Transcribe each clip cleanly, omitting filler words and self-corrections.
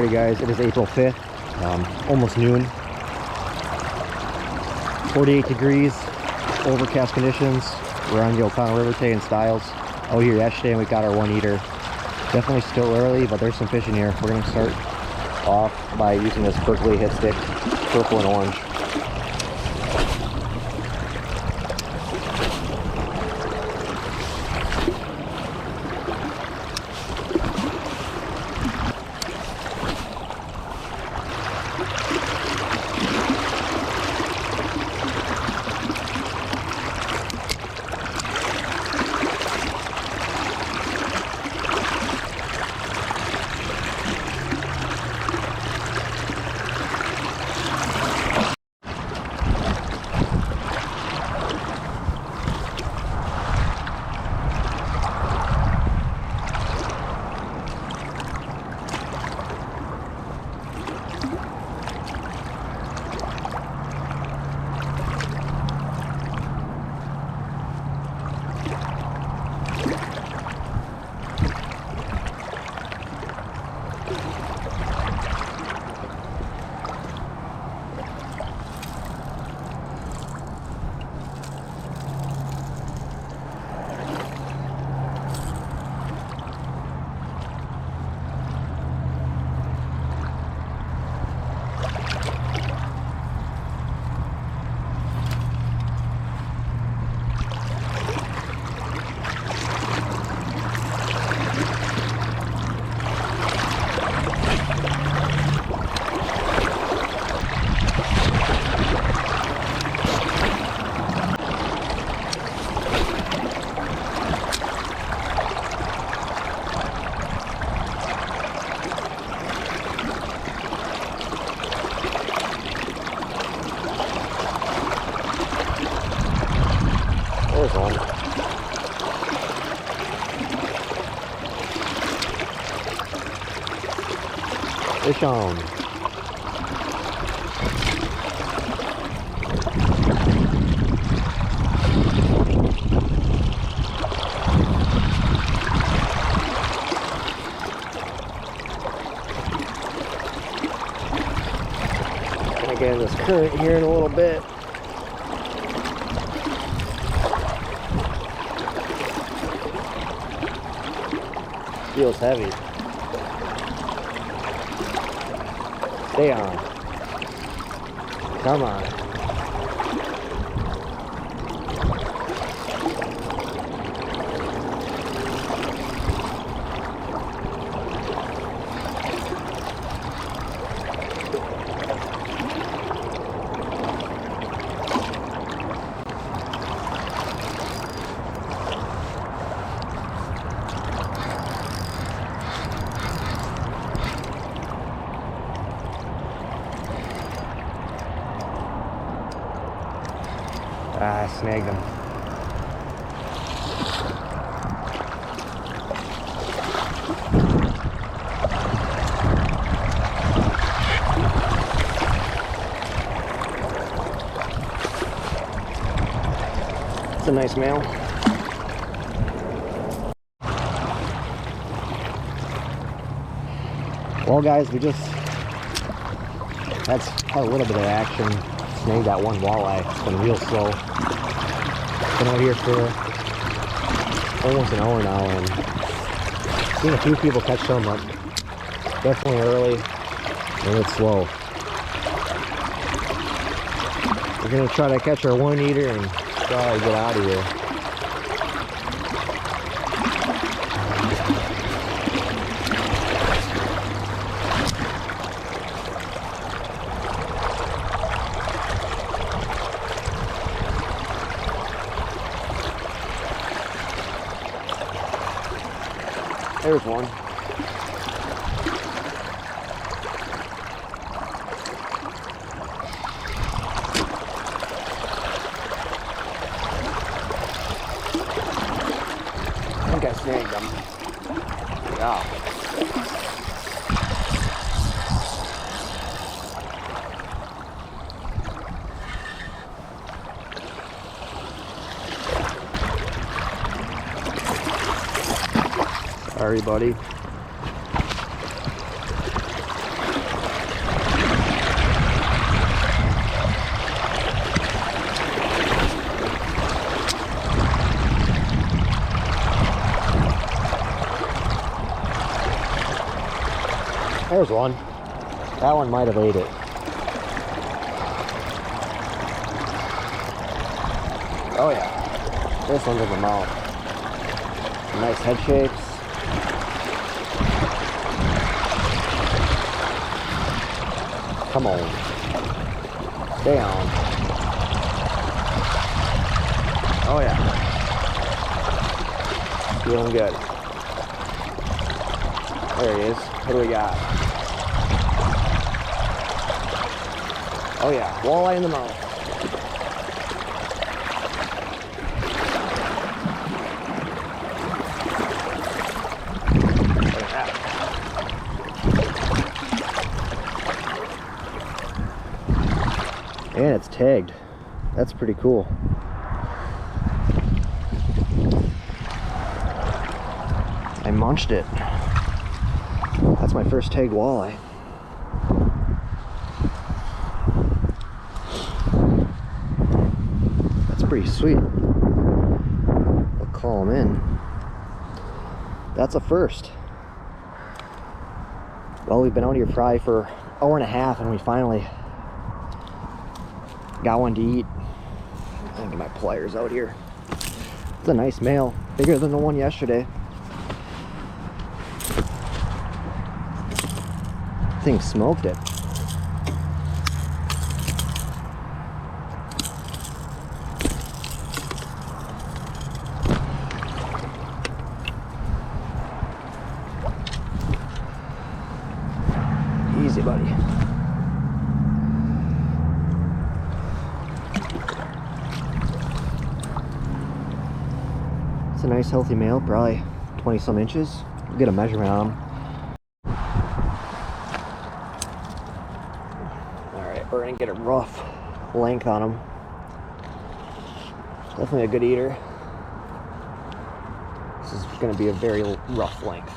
Alrighty guys, it is April 5th, almost noon. 48 degrees, overcast conditions. We're on the Oconto River today in Stiles. Out here yesterday and we got our 1-eater. Definitely still early, but there's some fish in here. We're going to start off by using this Berkeley hit stick, purple and orange. There's one. Fish on. Gonna get in this current here in a little bit. Feels heavy. Stay on. Come on. I snagged him. It's a nice male. Well guys, we just had a little bit of action. Snagged that one walleye. It's been real slow. Been out here for almost an hour now and seen a few people catch some, but definitely early and it's slow. We're gonna try to catch our 1-eater and try to get out of here. There's one. I think I snagged them. Yeah. Sorry, buddy. There's one. That one might have ate it. Oh yeah. This one's in the mouth. Nice head shakes. Come on. Stay on. Oh yeah. Feeling good. There he is. What do we got? Oh yeah, walleye in the mouth. Look at that. And it's tagged. That's pretty cool. I munched it. That's my first tagged walleye. That's pretty sweet. I'll call him in. That's a first. Well, we've been out here probably for an hour and a half and we finally got one to eat. I'll get my pliers out here. It's a nice male, bigger than the one yesterday. Thing smoked it. Easy, buddy. It's a nice healthy male, probably 20 some inches. We'll get a measurement on him. We're gonna get a rough length on him. Definitely a good eater. This is gonna be a very rough length.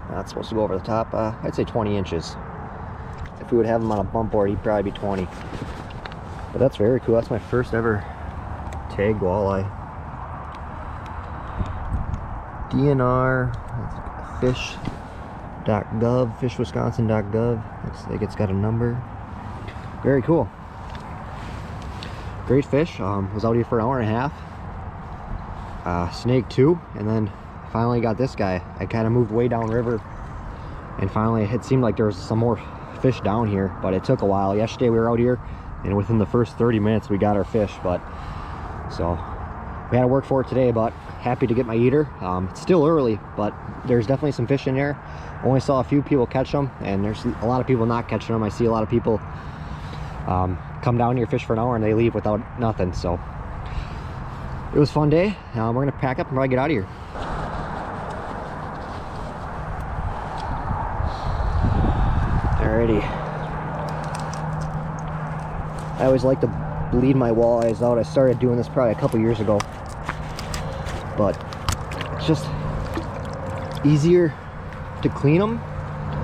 That's supposed to go over the top. I'd say 20 inches. If we would have him on a bump board, he'd probably be 20. But that's very cool. That's my first ever tagged walleye. DNR fish.gov, fishwisconsin.gov. Looks like it's got a number. Very cool. Great fish. Was out here for an hour and a half. Snake 2, and then finally got this guy. I kind of moved way downriver, and finally it seemed like there was some more fish down here, but it took a while. Yesterday we were out here, and within the first 30 minutes we got our fish. But so we had to work for it today, but happy to get my eater. It's still early, but there's definitely some fish in there. Only saw a few people catch them, and there's a lot of people not catching them. I see a lot of people come down here, fish for an hour, and they leave without nothing. So it was a fun day. We're gonna pack up and probably get out of here. Alrighty. I always like to bleed my walleyes out. I started doing this probably a couple years ago, but it's just easier to clean them.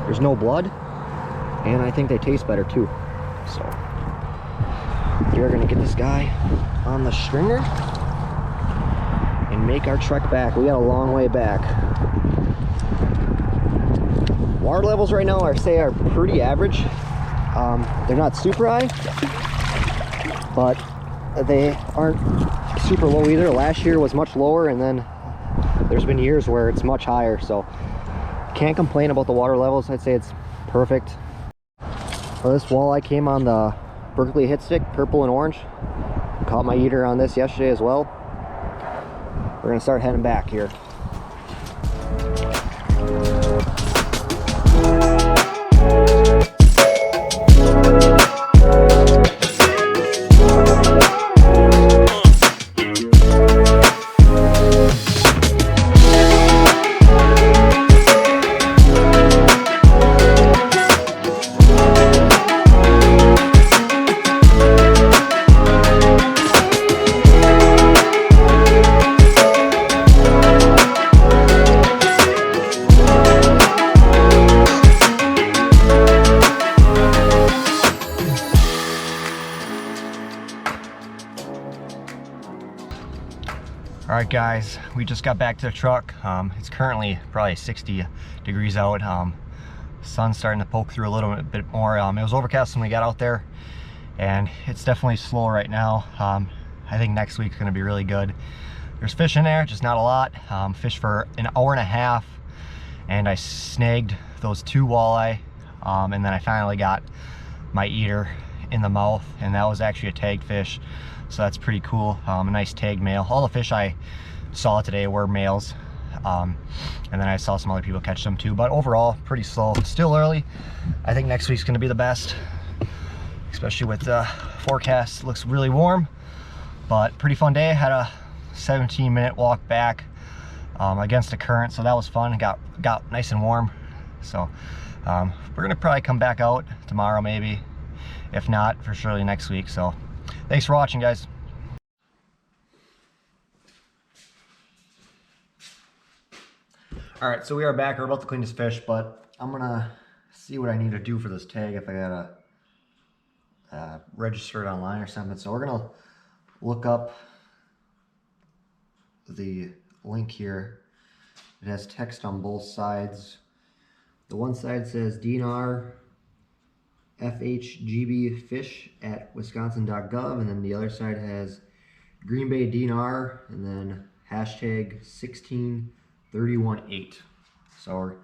There's no blood, and I think they taste better too. So we're gonna get this guy on the stringer and make our trek back. We got a long way back. Water levels right now, I say, are pretty average. They're not super high, but they aren't super low either. Last year was much lower, and then there's been years where it's much higher, so can't complain about the water levels. I'd say it's perfect. Well, this walleye came on the Berkeley hit stick, purple and orange. Caught my eater on this yesterday as well. We're gonna start heading back here. All right, guys, we just got back to the truck. It's currently probably 60 degrees out. Sun's starting to poke through a little bit more. It was overcast when we got out there, and it's definitely slow right now. I think next week's gonna be really good. There's fish in there, just not a lot. Fished for an hour and a half, and I snagged those 2 walleye, and then I finally got my eater in the mouth, and that was actually a tag fish. So that's pretty cool. A nice tag male. All the fish I saw today were males, and then I saw some other people catch them too, but overall pretty slow. Still early. I think next week's gonna be the best, especially with the forecast. Looks really warm, but pretty fun day. Had a 17-minute walk back against the current, so that was fun. Got nice and warm. So we're gonna probably come back out tomorrow, maybe. If not, for surely next week. So thanks for watching, guys. All right, so we are back. We're about to clean this fish, but I'm gonna see what I need to do for this tag, if I gotta register it online or something. So we're gonna look up the link here. It has text on both sides. The one side says DNR FHGB fish at wisconsin.gov, and then the other side has Green Bay DNR and then hashtag 16318. So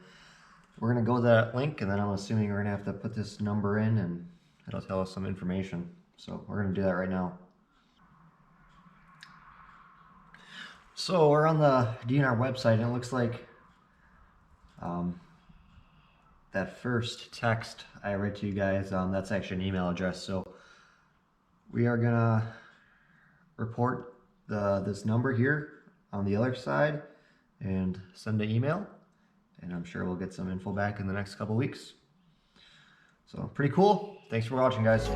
we're gonna go to that link, and then I'm assuming we're gonna have to put this number in and it'll tell us some information. So we're gonna do that right now. So we're on the DNR website, and it looks like that first text I read to you guys, that's actually an email address. So we are gonna report this number here on the other side and send an email, and I'm sure we'll get some info back in the next couple weeks. So pretty cool. Thanks for watching, guys.